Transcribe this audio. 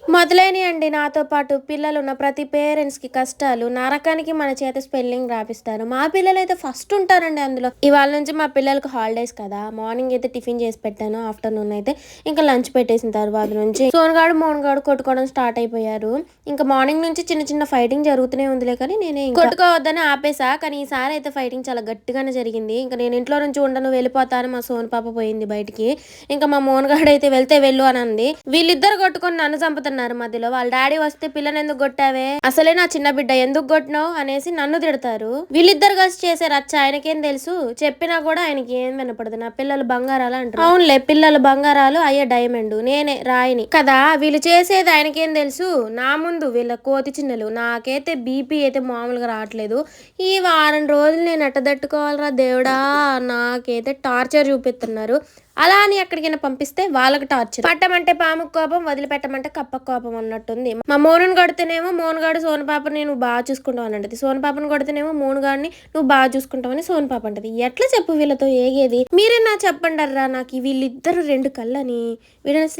మొదలైనయండి నాతో పాటు పిల్లలున్న ప్రతి పేరెంట్స్‌కి కష్టాలు. నరకానికి మన చేత స్పెల్లింగ్ రాపిస్తారు. మా పిల్లలైతే ఫస్ట్ ఉంటారండి అందులో. ఇవాళ నుంచి మా పిల్లలకి హాలిడేస్ కదా! మార్నింగ్ అయితే టిఫిన్ చేసి పెట్టాను. ఆఫ్టర్‌నూన్ అయితే ఇంకా లంచ్ పెట్టేసిన తర్వాత నుంచి సోనుగాడు, మోనుగాడు కొట్టుకోవడం స్టార్ట్ అయిపోయారు. ఇంకా మార్నింగ్ నుంచి చిన్న చిన్న ఫైటింగ్ జరుగుతూనే ఉందిలే కానీ నేనే ఇంకా కొట్టుకోవద్దని ఆపేసా. కానీ ఈసారి అయితే ఫైటింగ్ చాలా గట్టిగానే జరిగింది. ఇంక నేను ఇంట్లో నుంచి ఉండను వెళ్ళిపోతాను. మా సోను పాప పోయింది బయటికి. ఇంకా మా మోనుగాడైతే వెళ్తే వెళ్ళు అని అంది. వీళ్ళిద్దరు కొట్టుకొని నన్ను చంపుతున్నారు మధ్యలో. వాళ్ళ డాడీ వస్తే పిల్లని ఎందుకు కొట్టావే, అసలే నా చిన్న బిడ్డ ఎందుకు కొట్టినావు అనేసి నన్ను తిడతారు. వీళ్ళిద్దరు కలిసి చేసే రచ్చ ఆయనకేం తెలుసు, చెప్పినా కూడా ఆయనకి ఏం వినపడదు. నా పిల్లలు బంగారాలు అంటారు. అవునులే పిల్లలు బంగారాలు అయ్యే డైమండ్, నేనే రాయిని కదా. వీళ్ళు చేసేది ఆయనకేం తెలుసు. నా ముందు వీళ్ళ కోతి చిన్నలు. నాకైతే బీపీ అయితే మామూలుగా రావట్లేదు. ఈ వారం రోజులు నేను ఎట్ట తట్టుకోవాలరా దేవుడా, నాకైతే టార్చర్ చూపిస్తున్నారు. అలా అని ఎక్కడికైనా పంపిస్తే వాళ్ళకి టార్చర్. పట్టమంటే పాముకు కోపం, వదిలిపెట్టమంటే కప్పకు కోపం అన్నట్టుంది. మా మోనుని కొడితేనేమో మోనుగాడు సోను పాపని నువ్వు బాగా చూసుకుంటావు అని అంటది. సోను పాపని కొడితేనేమో మోనుగాడిని నువ్వు బాగా చూసుకుంటావని సోను పాప అంటది. ఎట్లా చెప్పు వీళ్ళతో ఏగేది? మీరే నా చెప్పండి అర్రా, నాకు వీళ్ళిద్దరు రెండు కళ్ళని. వీడని